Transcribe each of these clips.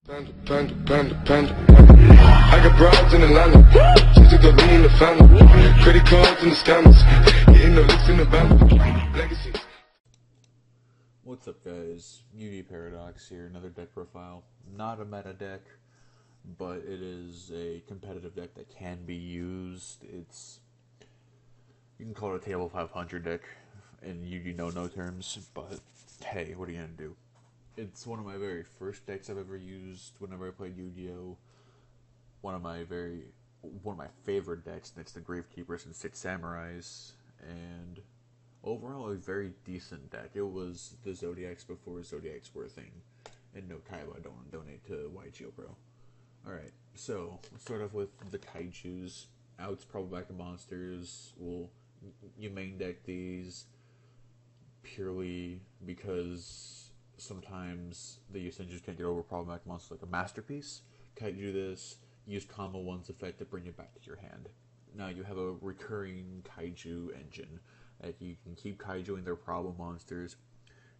Panda. I got broads in Atlanta. She took the lean in the family. Credit cards and the scammers. Getting the licks in the band. Legacies. What's up, guys? UD Paradox here, another deck profile. Not a meta deck, but it is a competitive deck that can be used. You can call it a table 500 deck in UD no terms, but hey, what are you gonna do? It's one of my very first decks I've ever used whenever I played Yu-Gi-Oh! One of my favorite decks, and it's the Gravekeepers and 6 Samurais, and overall a very decent deck. It was the Zodiacs before Zodiacs were a thing, and no Kaiba, don't donate to YGO Pro. Alright, so let's start off with the Kaijus. Outs problematic monsters. You main deck these purely because sometimes the Yosenjus can't get over problematic monsters like a Masterpiece. Kaiju this, use Combo 1's effect to bring it back to your hand. Now you have a recurring Kaiju engine. You can keep Kaiju in their problem monsters,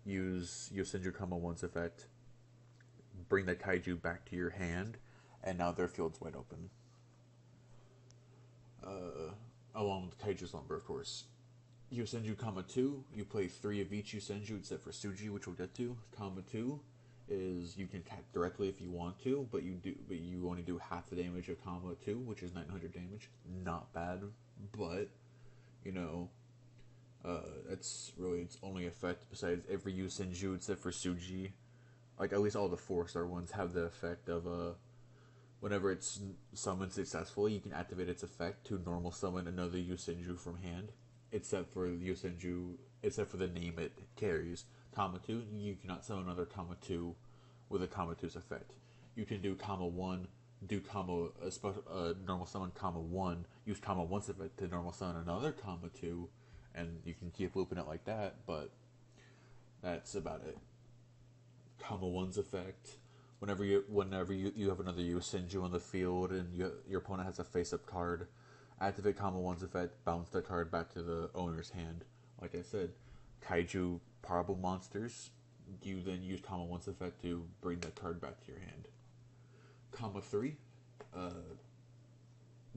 use Yosenju Combo 1's effect, bring that Kaiju back to your hand, and now their field's wide open. Along with Kaiju Slumber, of course. Yosenju Comma 2, you play 3 of each Yosenju except for Suji, which we'll get to. Comma 2 is you can attack directly if you want to, but you only do half the damage of Comma 2, which is 900 damage. Not bad, but that's really its only effect besides every Yosenju except for Suji. Like, at least all the 4-star ones have the effect of whenever it's summoned successfully, you can activate its effect to normal summon another Yosenju from hand. Except for the name it carries. Comma 2, you cannot summon another Comma 2 with a Comma 2's effect. You can do Comma 1, do normal summon Comma 1, use Comma 1's effect to normal summon another Comma 2, and you can keep looping it like that, but that's about it. Comma 1's effect, whenever you have another Yosenju on the field and your opponent has a face-up card, activate Comma 1's effect, bounce that card back to the owner's hand. Like I said, Kaiju Parable monsters, you then use Comma 1's effect to bring that card back to your hand. Comma 3,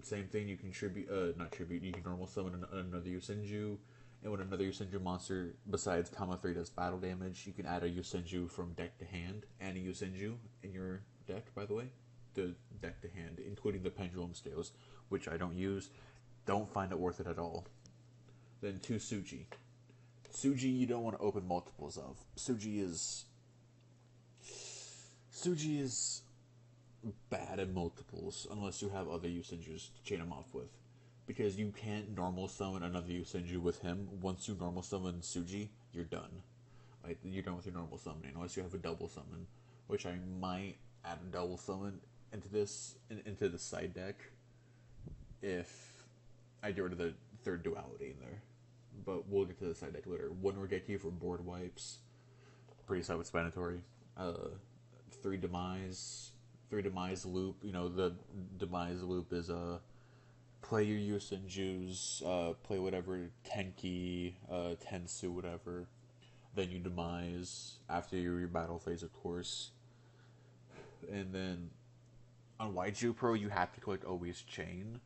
same thing, you can you can normal summon another Yosenju, and when another Yosenju monster besides Comma 3 does battle damage, you can add a Yosenju from deck to hand, and a Yosenju in your deck, by the way. The deck to hand, including the Pendulum Scales, which I don't use. Don't find it worth it at all. Then 2 Suji. Suji you don't want to open multiples of. Suji is bad at multiples unless you have other Yosenjus to chain him off with. Because you can't normal summon another Yosenju with him. Once you normal summon Suji, you're done. Like, you're done with your normal summoning unless you have a double summon, which I might add a double summon into the side deck if I get rid of the third duality in there. But we'll get to the side deck later. 1 Regeki for board wipes. Pretty self-explanatory. 3 Demise loop. The Demise loop is play your Yosenjus, play whatever Tenki, Tensu, whatever. Then you Demise after your battle phase, of course. And then on YGO Pro, you have to click Always Chain,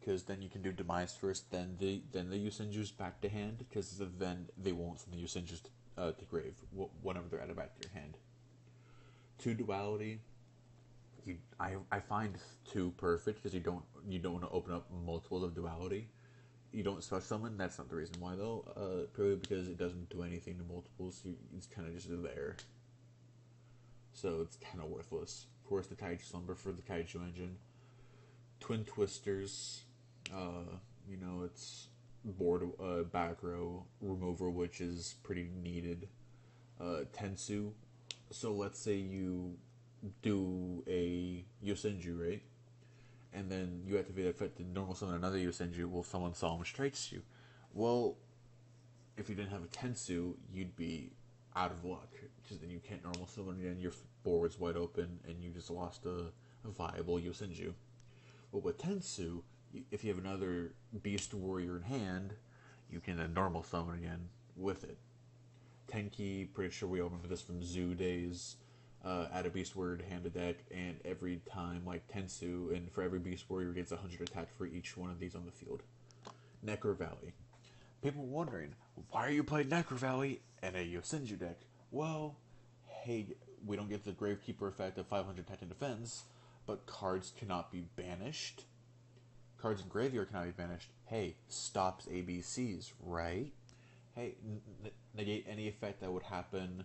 because then you can do Demise first, then the Yosenjus back to hand, because then they won't send the Yosenjus to grave whenever they're added back to your hand. 2 Duality, I find 2 perfect, because you don't want to open up multiples of Duality. You don't special summon, that's not the reason why though, purely because it doesn't do anything to multiples, it's kind of just there. So it's kind of worthless. Of course, the Kaiju Slumber for the Kaiju engine. Twin Twisters, it's board back row remover, which is pretty needed. Tensu. So let's say you do a Yosenju, right? And then you activate the effect to normal summon another Yosenju. Well, someone Solemn Strikes you. Well, if you didn't have a Tensu, you'd be out of luck, because then you can't normal summon again, your board's wide open, and you just lost a viable Yosenju. But with Tensu, if you have another Beast Warrior in hand, you can then normal summon again with it. Tenki, pretty sure we all remember this from Zoo days. add a beast warrior to hand a deck, and every time, like Tensu, and for every beast warrior gets 100 attack for each one of these on the field. Necro Valley. People were wondering, why are you playing Necro Valley in a Yosenju deck? Well, hey, we don't get the Gravekeeper effect of 500 attack and defense, but cards cannot be banished. Cards in graveyard cannot be banished. Hey, stops ABCs, right? Hey, negate any effect that would happen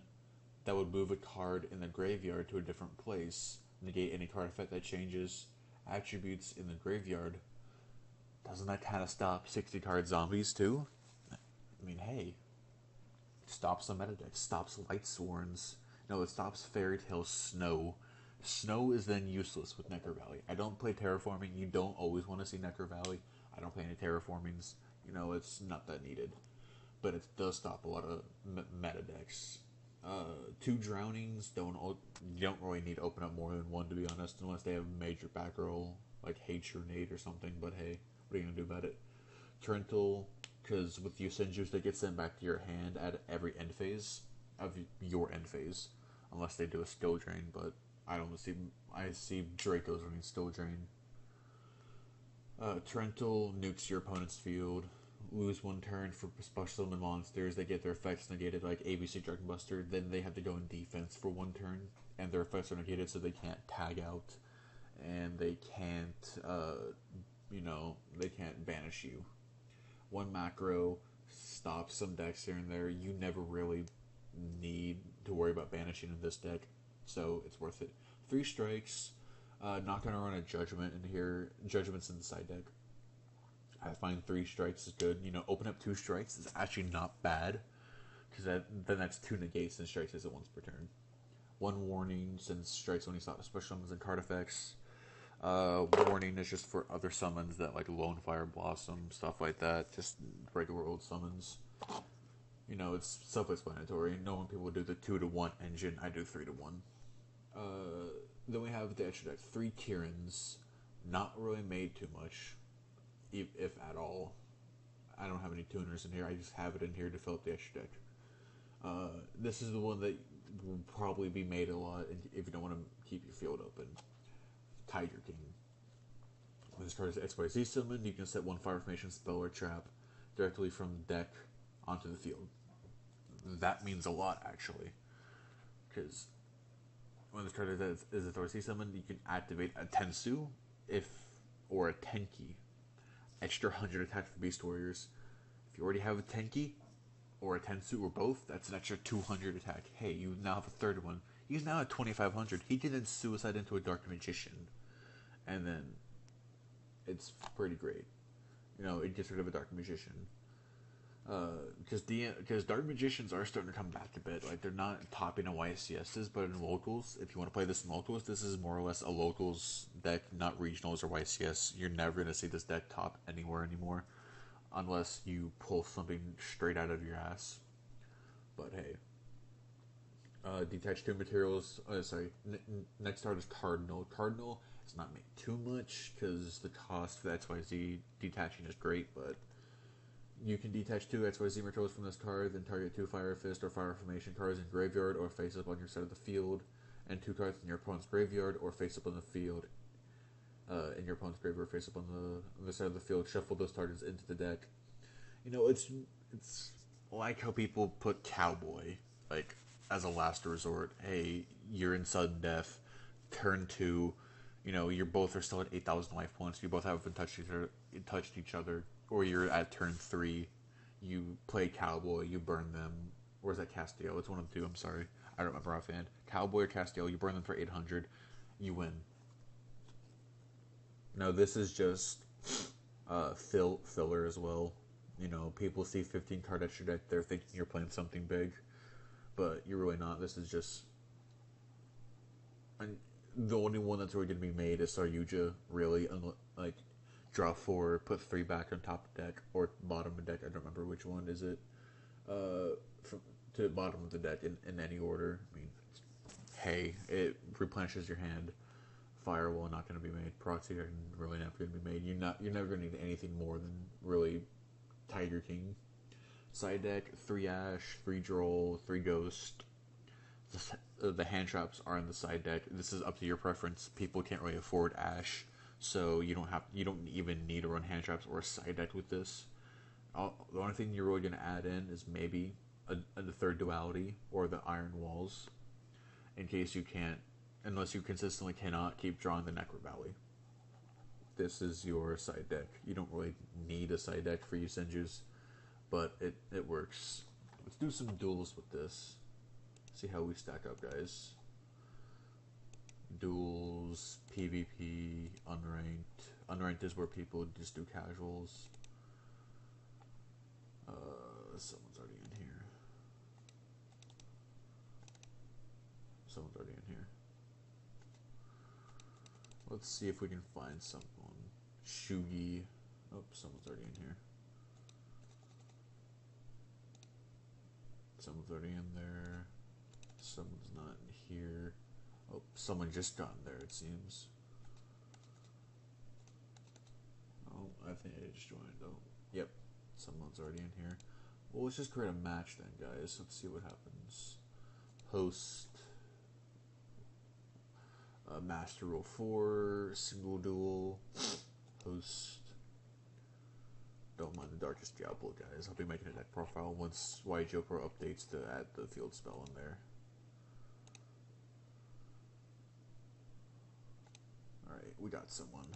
that would move a card in the graveyard to a different place. Negate any card effect that changes attributes in the graveyard. Doesn't that kind of stop 60 card zombies too? I mean, hey, stops the meta deck, stops Light Sworns. No, it stops Fairy Tale Snow. Snow is then useless with Necro Valley. I don't play terraforming. You don't always want to see Necro Valley. I don't play any terraformings. You know, it's not that needed. But it does stop a lot of meta decks. 2 drownings, you don't really need to open up more than 1, to be honest, unless they have a major back roll, like Hate Your Nade or something, but hey, what are you going to do about it? Torrential, because with Yosenjus, they get sent back to your hand at every end phase of your end phase, unless they do a skill drain, but I see Dracos running skill drain. Torrential nukes your opponent's field. Lose 1 turn for special summon monsters. They get their effects negated, like ABC Dragon Buster. Then they have to go in defense for 1 turn, and their effects are negated, so they can't tag out, and they can't, they can't banish you. 1 macro stops some decks here and there. You never really need to worry about banishing in this deck, so it's worth it. 3 strikes. Not gonna run a Judgment in here. Judgment's in the side deck. I find 3 strikes is good. Open up 2 strikes is actually not bad, because then that's 2 negates and strikes is it once per turn. 1 warning, since strikes only stop special summons and card effects. Warning is just for other summons that like Lone Fire Blossom, stuff like that. Just regular old summons. It's self-explanatory. When people do the 2-to-1 engine, I do 3-to-1. Then we have the extra deck. 3 Kyrans. Not really made too much, if at all. I don't have any tuners in here. I just have it in here to fill up the extra deck. This is the one that will probably be made a lot if you don't want to keep your field open. Tiger King. When this card is XYZ summoned, you can set 1 Fire Formation spell or trap directly from the deck onto the field. That means a lot, actually, because when this card is authority summoned, you can activate a Tensu or a Tenki. Extra 100 attack for Beast Warriors. If you already have a Tenki or a Tensu or both, that's an extra 200 attack. Hey, you now have a 3rd one. He's now at 2,500. He can then suicide into a Dark Magician, and then it's pretty great. It gets rid of a Dark Magician. Because Dark Magicians are starting to come back a bit. Like, they're not topping in YCSs, but in locals, if you want to play this in locals, this is more or less a locals deck, not regionals or YCS. You're never going to see this deck top anywhere anymore, unless you pull something straight out of your ass. But hey. Detach 2 materials. Next card is Cardinal. Cardinal is not made too much, because the cost for the XYZ detaching is great, but you can detach 2 XYZ materials from this card, then target 2 Fire Fist or Fire Formation cards in graveyard or face up on your side of the field, and 2 cards in your opponent's graveyard or face up on the field. In your opponent's graveyard, face up on the side of the field. Shuffle those targets into the deck. It's like how people put Cowboy as a last resort. Hey, you're in sudden death. Turn 2. You both are still at 8,000 life points. You both haven't touched each other. Or you're at turn 3, you play Cowboy, you burn them. Or is that Castiel? It's one of the 2, I'm sorry. I don't remember offhand. Cowboy or Castiel, you burn them for 800, you win. No, this is just filler as well. People see 15 card extra deck, they're thinking you're playing something big. But you're really not. This is just... the only one that's really going to be made is Saryuja, really. Draw 4, put 3 back on top of the deck, or bottom of the deck, I don't remember which one is it, to bottom of the deck in any order. I mean, hey, it replenishes your hand. Firewall not going to be made. Proxy are really not going to be made. You're never going to need anything more than, really, Tiger King. Side deck, 3 Ash, 3 Droll, 3 Ghost, the hand traps are in the side deck. This is up to your preference. People can't really afford Ash, so you don't even need to run hand traps or a side deck with this. The only thing you're really going to add in is maybe the third duality or the iron walls, in case you can't, unless you consistently cannot keep drawing the Necro Valley. This is your side deck. You don't really need a side deck for Yosenjus, but it works. Let's do some duels with this. See how we stack up, guys. Duels, PvP, unranked. Unranked is where people just do casuals. Someone's already in here. Someone's already in here. Let's see if we can find someone. Shugi. Oh, someone's already in here. Someone's already in there. Someone's not in here. Oh, someone just got in there, it seems. Oh, I think I just joined. Oh, yep. Someone's already in here. Well, let's just create a match then, guys. Let's see what happens. Host. Master Rule 4. Single duel. Host. Don't mind the Darkest Diablo, guys. I'll be making a deck profile once YGO Pro updates to add the field spell in there. Alright, we got someone.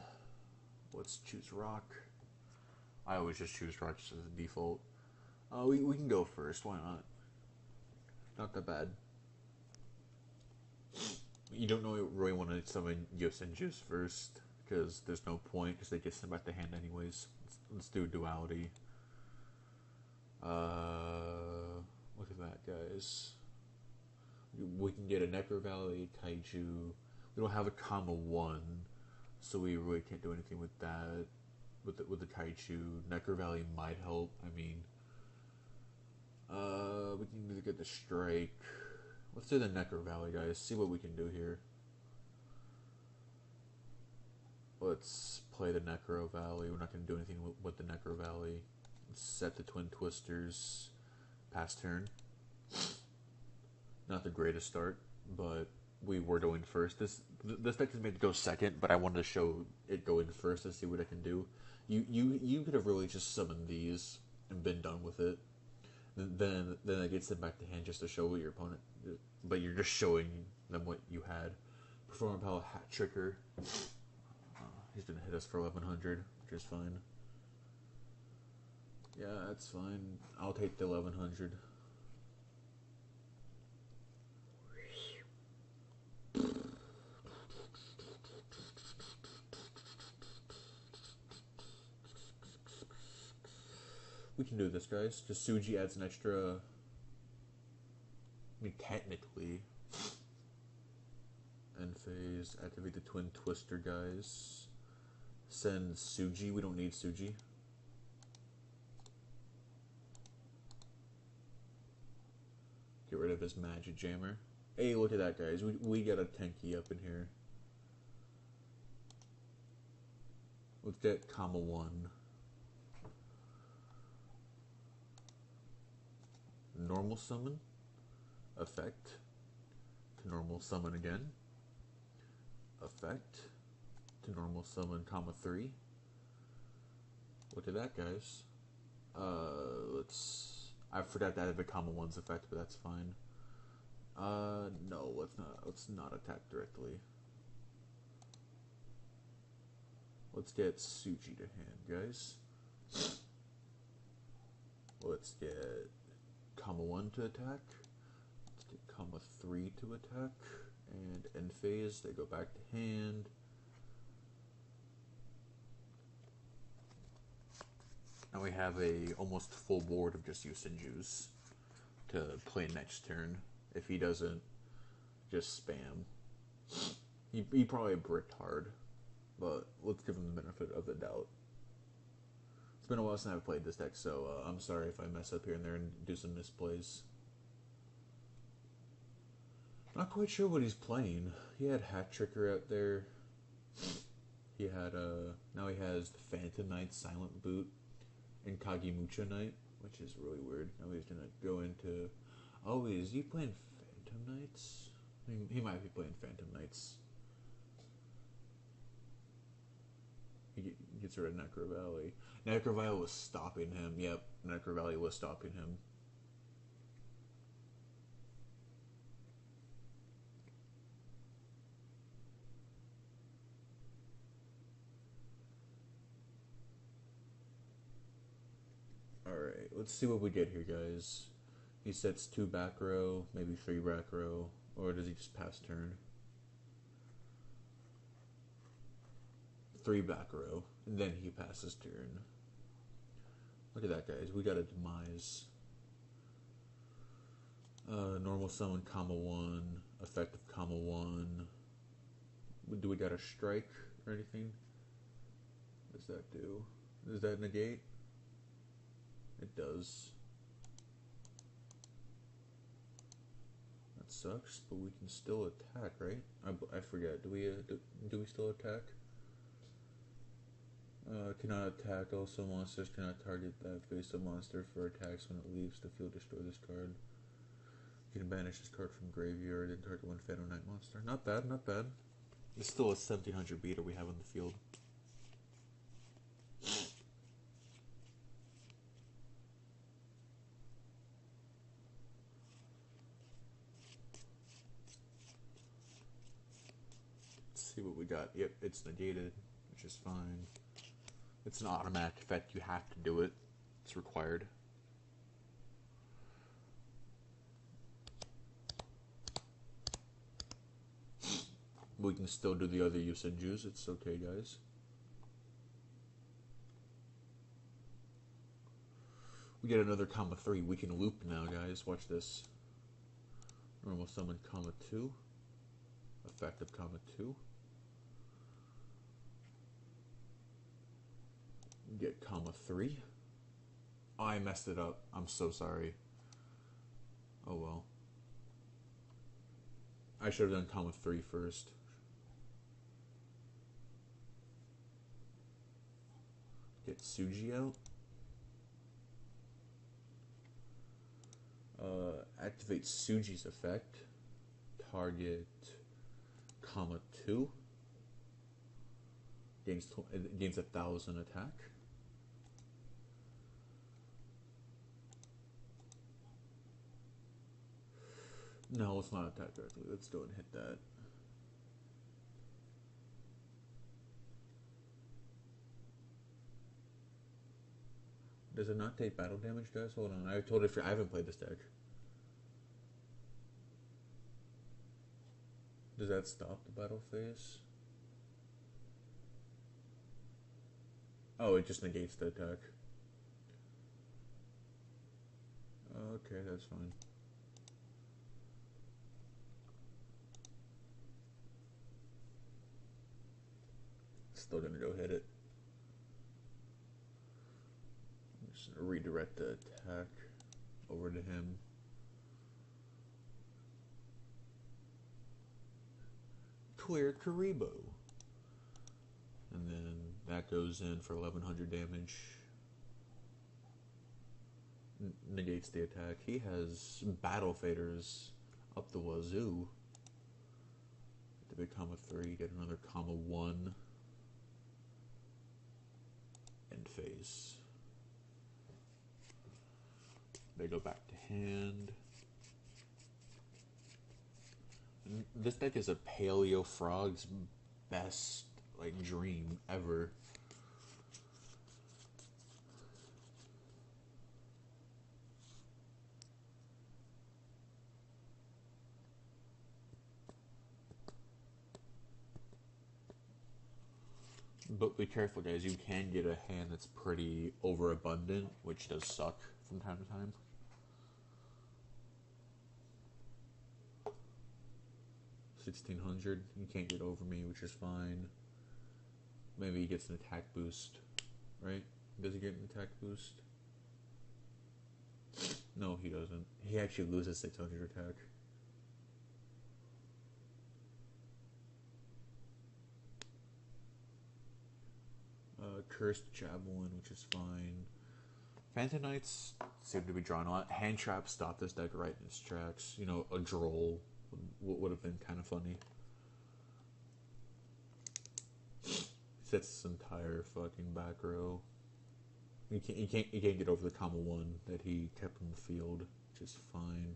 Let's choose Rock. I always just choose Rock just as a default. We can go first, why not? Not that bad. You don't really want to summon Yosenjus first, because there's no point, because they get sent back to hand anyways. Let's do duality. Look at that, guys. We can get a Necro Valley, Kaiju. We don't have a comma 1, so we really can't do anything with that. With the Kaiju, Necro Valley might help. I mean, we can either get the Strike. Let's do the Necro Valley, guys. See what we can do here. Let's play the Necro Valley. We're not going to do anything with the Necro Valley. Let's set the Twin Twisters. Pass turn. Not the greatest start, but we were going first. This deck is made to go second, but I wanted to show it going first to see what I can do. You could have really just summoned these and been done with it. Then I get sent back to hand just to show what your opponent. But you're just showing them what you had. Perform Power Hat Tricker. He's gonna hit us for 1100, which is fine. Yeah, that's fine. I'll take the 1100. We can do this, guys. Just Suji adds an extra. I mean, technically. End phase. Activate the Twin Twister, guys. Send Suji. We don't need Suji. Get rid of his Magic Jammer. Hey, look at that, guys. We got a Tenki up in here. Let's get comma 1. Normal summon. Effect. To normal summon again. Effect. To normal summon, comma 3. Look at that, guys. I forgot to add the comma 1's effect, but that's fine. No, let's not attack directly. Let's get Suji to hand, guys. Let's get comma 1 to attack. Let's get comma 3 to attack. And end phase, they go back to hand. Now we have a almost full board of just Yosenjus to play next turn. If he doesn't just spam. He probably bricked hard, but let's give him the benefit of the doubt. It's been a while since I've played this deck, so I'm sorry if I mess up here and there and do some misplays. Not quite sure what he's playing. He had Hat Tricker out there. He had now he has the Phantom Knight, Silent Boot, and Kagemucha Knight, which is really weird. Now he's gonna go into. Oh, is he playing Phantom Knights? He might be playing Phantom Knights. He gets rid of Necro Valley. Necro Valley was stopping him. Yep, Necro Valley was stopping him. Alright, let's see what we get here, guys. He sets 2 back row, maybe 3 back row, or does he just pass turn? 3 back row, and then he passes turn. Look at that, guys. We got a demise. Normal summon, comma 1, effective, comma 1. Do we got a strike or anything? What does that do? Does that negate? It does. That sucks, but we can still attack, right? I forget. Do we still attack? Cannot attack. Also, monsters cannot target that face-up monster for attacks when it leaves the field. Destroy this card. You can banish this card from graveyard and target one Phantom Knight monster. Not bad, not bad. It's still a 1700 beater we have on the field. Let's see what we got. Yep, it's negated, which is fine. It's an automatic effect. You have to do it. It's required. We can still do the other Yosenjus. It's okay, guys. We get another comma 3. We can loop now, guys. Watch this. Normal summon, comma 2. Effective, comma 2. Get comma 3. Oh, I messed it up. I'm so sorry. Oh well. I should have done comma 3 first. Get Suji out. Activate Suji's effect. Target comma 2. Gains 1,000 attack. No, let's not attack directly. Let's go and hit that. Does it not take battle damage, guys? Hold on. I totally forgot. I haven't played this deck. Does that stop the battle phase? Oh, it just negates the attack. Okay, that's fine. Still gonna go hit it. I'm just gonna redirect the attack over to him. Clear Karibo. And then that goes in for 1100 damage. Negates the attack. He has battle faders up the wazoo. To be comma 3, get another comma 1. End phase. They go back to hand. And this deck is a Paleo Frog's best dream ever. But be careful, guys. You can get a hand that's pretty overabundant, which does suck from time to time. $1,600. You can't get over me, which is fine. Maybe he gets an attack boost, right? Does he get an attack boost? No, he doesn't. He actually loses 600 attack. Cursed Javelin, which is fine. Phantom Knights seem to be drawn a lot. Hand Traps stop this deck right in its tracks. You know, a Droll would have been kind of funny. Sets this entire fucking back row. You can't get over the comma 1 that he kept in the field, which is fine.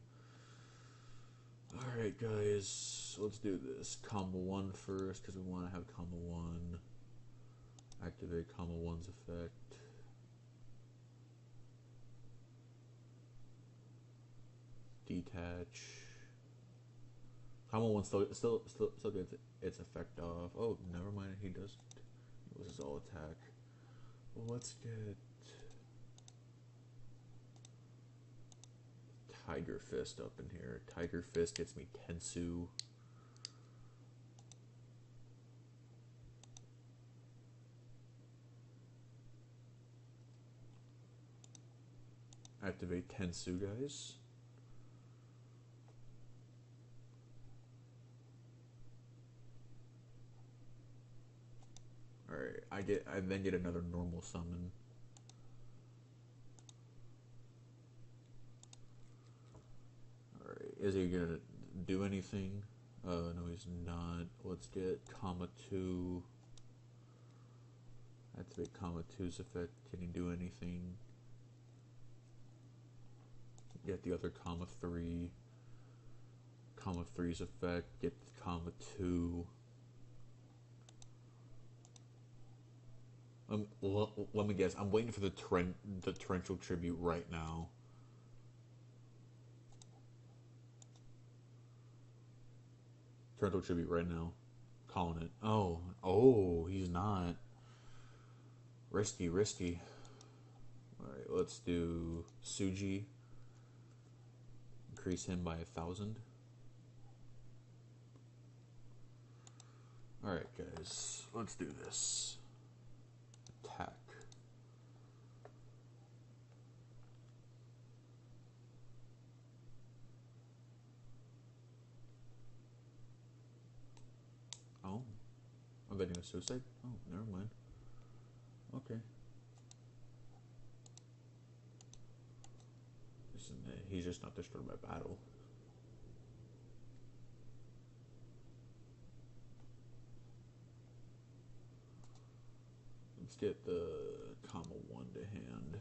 Alright guys, let's do this. Comma 1 first, because we want to have comma 1. Activate comma 1's effect. Detach. Comma 1 still gets its effect off. Oh, never mind, he doesn't. It was his all attack. Well, let's get Tiger Fist up in here. Tiger Fist gets me Tensu. Activate Tensu, guys. Alright, I then get another normal summon. Alright, is he gonna do anything? No, he's not. Let's get comma 2. Activate comma 2's effect. Can he do anything? Get the other comma 3. Comma 3's effect. Get comma 2. Let me guess. I'm waiting for the torrential tribute right now. Torrential tribute right now. Calling it. Oh, he's not. Risky. Alright, let's do Suji. Increase him by 1,000. Alright, guys. Let's do this. Attack. Oh. Are they gonna suicide? Oh, never mind. Okay. He's just not destroyed by battle. Let's get the comma 1 to hand.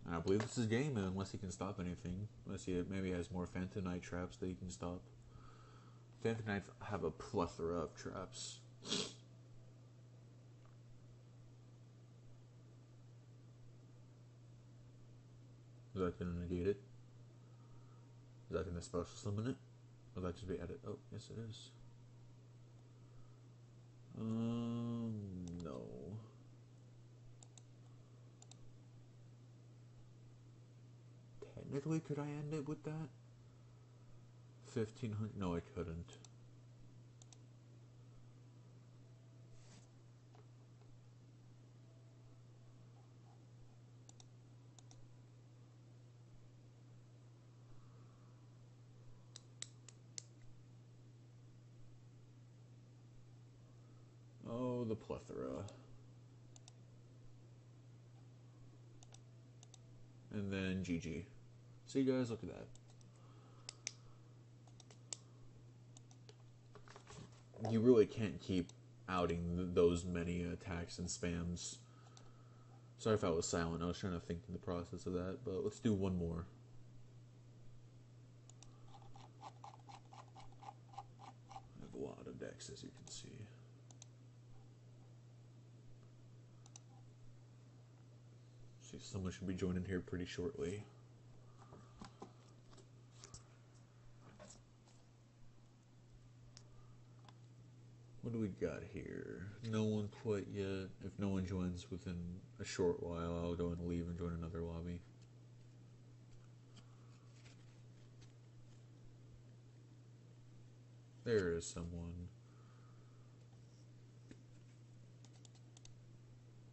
And I believe this is game unless he can stop anything. Unless he maybe has more Phantom Knight traps that he can stop. Phantom Knights have a plethora of traps. Is that going to negate it? Is that going to special summon it? Or will that just be added? Oh, yes it is. No. Technically, could I end it with that? 1,500? No, I couldn't. Oh, the plethora. And then GG. See, guys, look at that. You really can't keep outing those many attacks and spams. Sorry if I was silent. I was trying to think in the process of that. But let's do one more. I have a lot of decks, as you can see. See, someone should be joining here pretty shortly. What do we got here? No one quite yet. If no one joins within a short while, I'll go and leave and join another lobby. There is someone.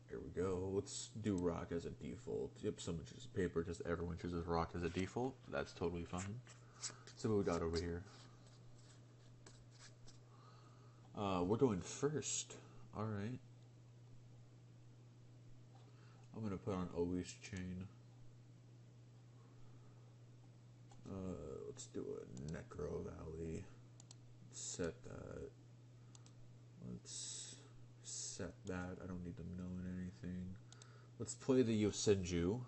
Here we go. Let's do rock as a default. Yep, someone chooses paper because everyone chooses rock as a default. That's totally fine. So what we got over here? We're going first. Alright. I'm going to put on always chain. Let's do a Necro Valley. Set that. Let's set that. I don't need them knowing anything. Let's play the Yosenju.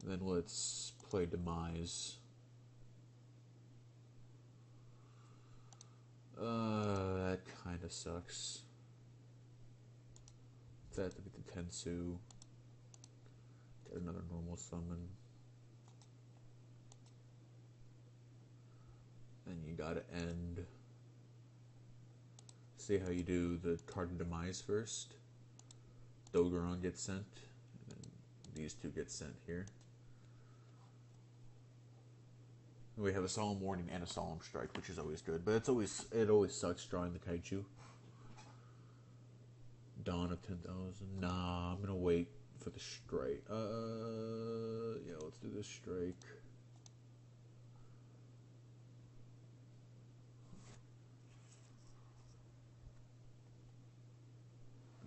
Then let's play Demise. That kind of sucks. That to be the Tensu. Get another normal summon. And you gotta end. See how you do the card of Demise first. Dogeron gets sent. And then these two get sent here. We have a Solemn Warning and a Solemn Strike, which is always good, but it always sucks drawing the Kaiju. Dawn of 10,000. Nah, I'm gonna wait for the strike. Yeah, let's do this strike.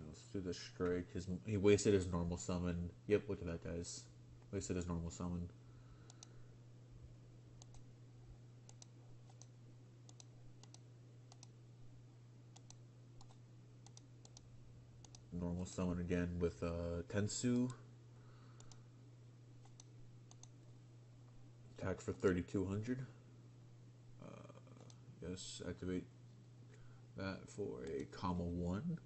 Let's do the strike. He wasted his normal summon. Yep, look at that, guys. Wasted his normal summon. Normal summon again with Tensu. Attack for 3,200. Yes, activate that for a comma 1.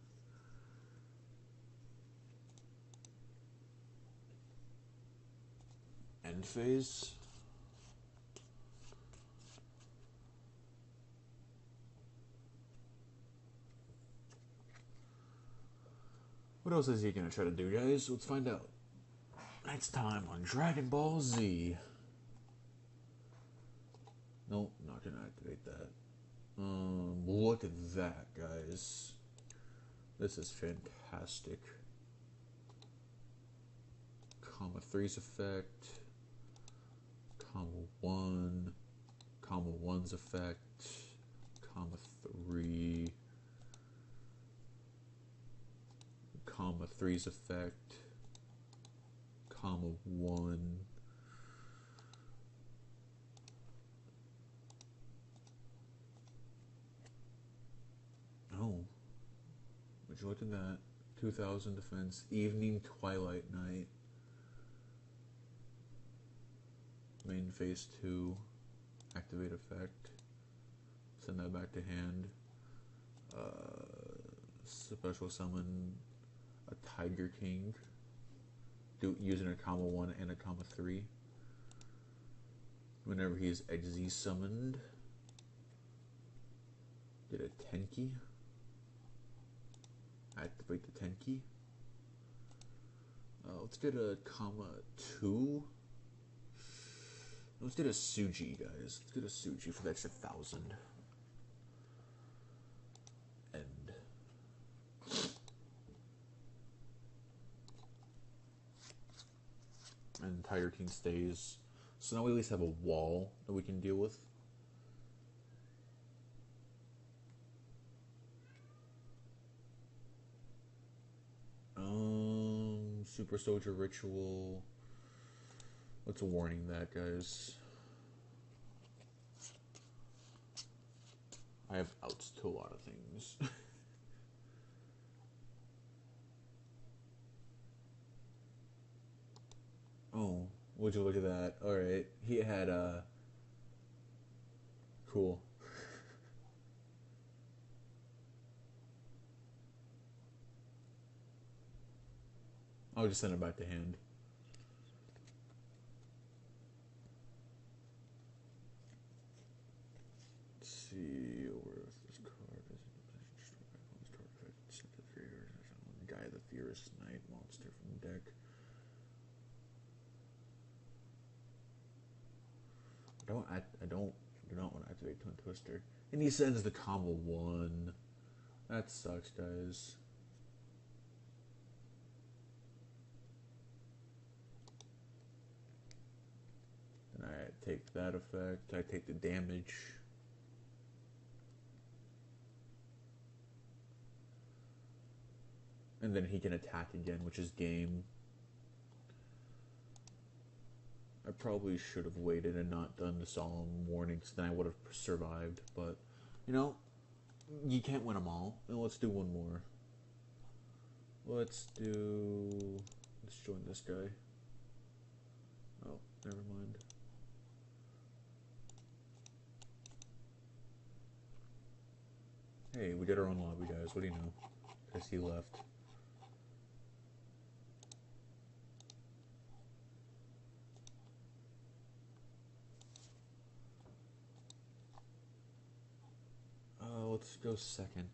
End phase. What else is he gonna try to do, guys? Let's find out. Next time on Dragon Ball Z. Nope, not gonna activate that. Look at that, guys. This is fantastic. Comma 3's effect. Comma 1. Comma 1's effect. Comma 3. Comma 3's effect. Comma 1. Oh. Would you look at that? 2,000 defense. Evening, Twilight Night. Main phase 2. Activate effect. Send that back to hand. Special summon a Tiger King. Using a comma 1 and a comma 3. Whenever he is Exe summoned. Get a Tenki. Activate the Tenki. Let's get a comma 2. Let's get a Suji, guys. Let's get a Suji for the extra 1,000. End. And Tiger King stays. So now we at least have a wall that we can deal with. Super Soldier Ritual. Let's warning that, guys. I have outs to a lot of things. Oh, would you look at that? Alright, he had, cool. I'll just send it back to hand. Let's see where this card is. Guy the Fierce Knight monster from deck. I do not want to activate Twin Twister. And he sends the combo 1. That sucks, guys. And I take that effect. I take the damage. And then he can attack again, which is game. I probably should have waited and not done the solemn warnings, then I would have survived, but, you know, you can't win them all. And let's do one more. Let's join this guy. Oh, never mind. Hey, we did our own lobby, guys. What do you know? Because he left. Let's go second.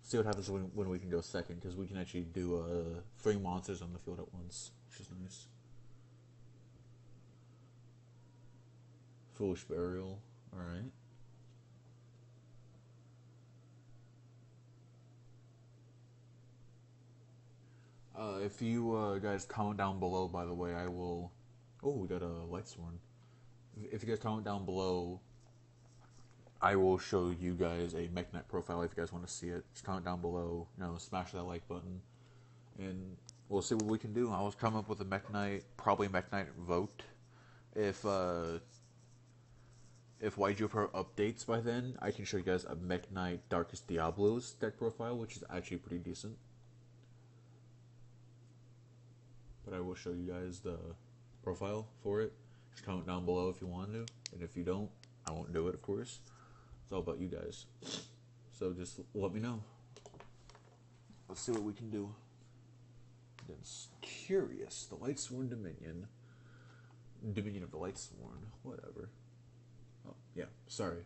See what happens when we can go second, because we can actually do 3 monsters on the field at once, which is nice. Foolish Burial. Alright. If you guys comment down below, by the way, I will... Oh, we got a Lightsworn. If you guys comment down below, I will show you guys a Mech Knight profile if you guys want to see it. Just comment down below, you know, smash that like button, and we'll see what we can do. I was coming up with a Mech Knight, probably Mech Knight vote. If YGO updates by then, I can show you guys a Mech Knight Darkest Diablos deck profile, which is actually pretty decent. But I will show you guys the profile for it. Just comment down below if you want to, and if you don't, I won't do it, of course. It's all about you guys. So just let me know. Let's see what we can do. Then Curious, the Lightsworn Dominion. Dominion of the Lightsworn, whatever. Oh, yeah, sorry.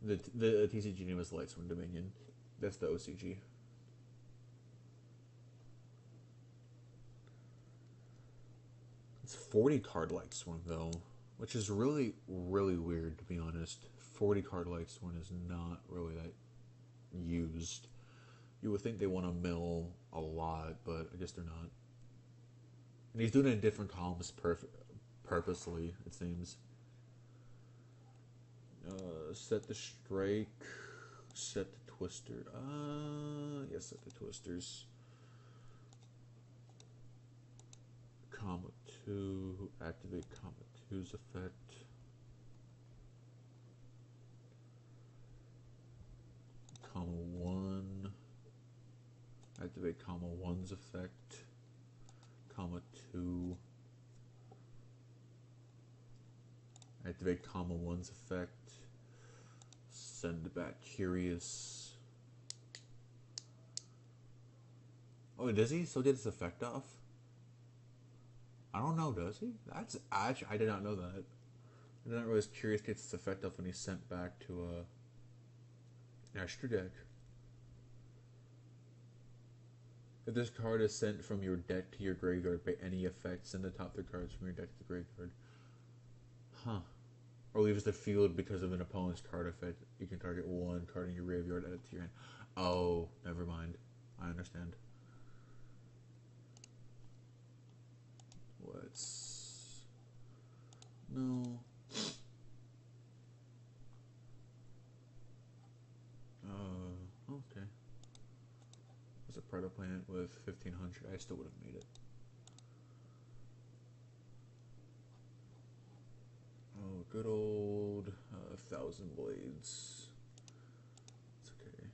The TCG name is Lightsworn Dominion. That's the OCG. It's 40 card Lightsworn though, which is really, really weird to be honest. 40 card Lightsworn is not really that used. You would think they want to mill a lot, but I guess they're not. And he's doing it in different columns purposely, it seems. Set the Strike, set the Twister. Yes, set the Twisters. Comma 2, activate Comma 2's effect. Comma 1, activate Comma 1's effect. Comma 2, activate Comma 1's effect. Send back Curious. Oh, does he still get his effect off? I don't know, does he? That's actually, I did not know that. I didn't realize Curious gets its effect off when he's sent back to an extra deck. If this card is sent from your deck to your graveyard by any effect, send the top 3 cards from your deck to the graveyard. Huh. Or leaves the field because of an opponent's card effect. You can target 1 card in your graveyard, add it to your hand. Oh, never mind. I understand. Let's... No. Okay. There's a Predator Planet with 1500. I still would have made it. Oh, good old 1,000 Blades. It's okay.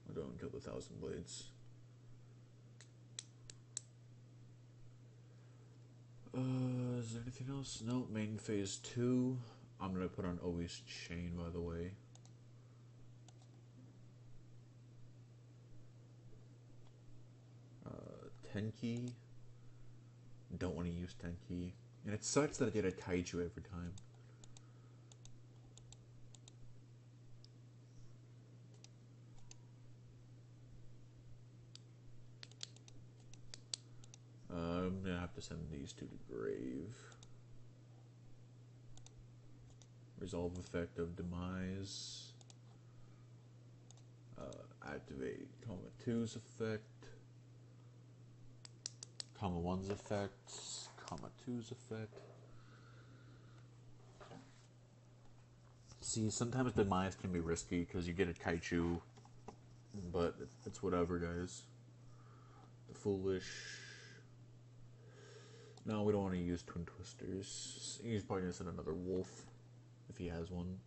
I'll go and kill the 1,000 Blades. Is there anything else? No, main phase 2. I'm gonna put on Always Chain, by the way. Tenki. Don't want to use Tenki. And it sucks that I get a Kaiju every time. I'm gonna have to send these 2 to grave. Resolve effect of Demise. Activate Comma 2's effect. Comma 1's effect. Comma 2's effect. See, sometimes Demise can be risky because you get a Kaiju, but it's whatever, guys. The Foolish. No, we don't want to use Twin Twisters. He's probably going to send another wolf, if he has one.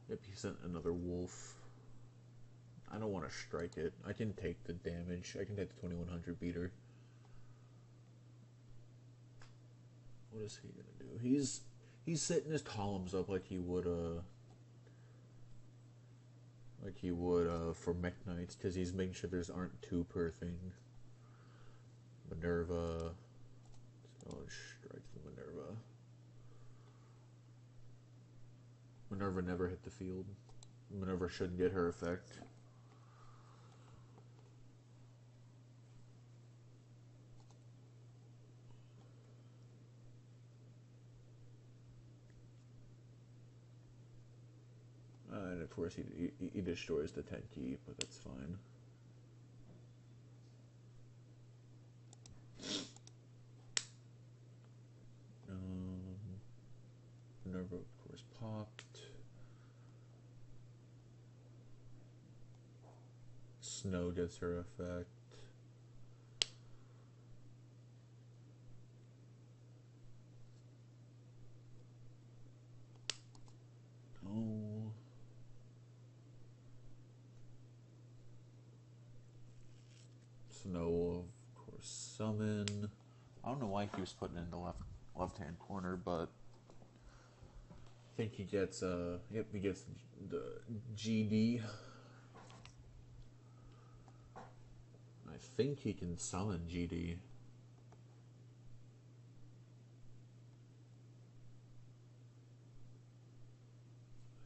Yep, he sent another wolf. I don't want to strike it. I can take the damage. I can take the 2100 beater. What is he gonna do? He's setting his columns up like he would for Mech Knights, because he's making sure there's aren't two per thing. Minerva. Oh, strike the Minerva. Minerva never hit the field. Minerva shouldn't get her effect. And of course he destroys the 10 key, but that's fine. Minerva of course popped. Snow gets her effect. Oh. Snow, of course, summon. I don't know why he was putting it in the left-hand corner, but I think he gets yep, he gets the GD. I think he can summon GD.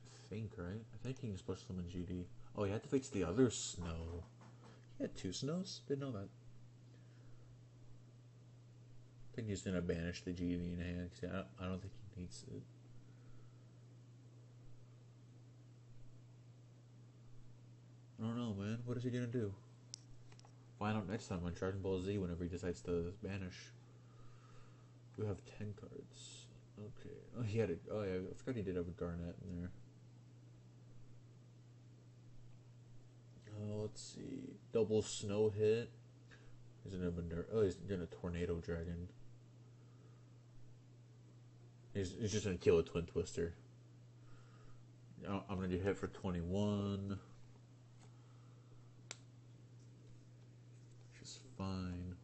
I think, right? I think he can special summon GD. Oh, he had to fix the other snow. He had 2 snows? Didn't know that. I think he's gonna banish the GD in hand, because I don't think he needs it. I don't know, man. What is he gonna do? Find out next time on Dragon Ball Z whenever he decides to banish. We have 10 cards. Okay. Oh, he had a. Oh, yeah. I forgot he did have a Garnet in there. Let's see. Double snow hit. He's gonna he's gonna Tornado Dragon. He's just gonna kill a Twin Twister. I'm gonna do hit for 21. Which is fine.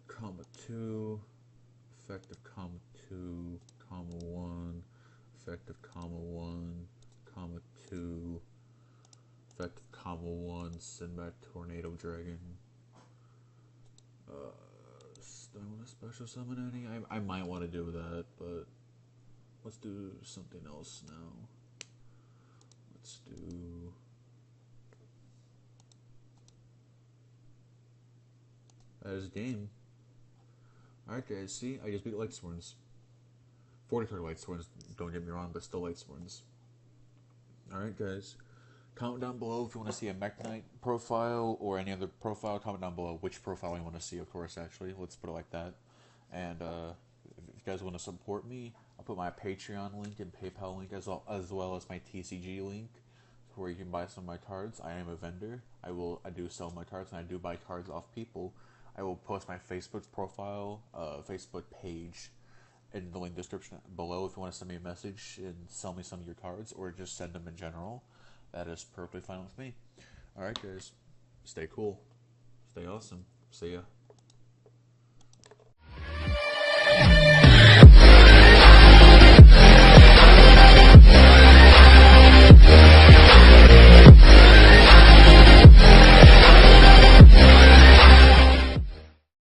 Comma 2. Effective comma 2. Comma 1. Effective comma 1. Comma 2. Effective comma 1. Send back Tornado Dragon. Do I want to special summon any? I might want to do that, but let's do something else now. Let's do. That is game. Alright, guys, see? I just beat Lightsworns. 40 card Lightsworns, don't get me wrong, but still Lightsworns. Alright, guys. Comment down below if you want to see a Mech Knight profile or any other profile. Comment down below which profile you want to see, of course, actually. Let's put it like that. And if you guys want to support me, I'll put my Patreon link and PayPal link as well as my TCG link where you can buy some of my cards. I am a vendor. I do sell my cards, and I do buy cards off people. I will post my Facebook profile, Facebook page in the link description below if you want to send me a message and sell me some of your cards, or just send them in general. That is perfectly fine with me. Alright, guys. Stay cool. Stay awesome. See ya.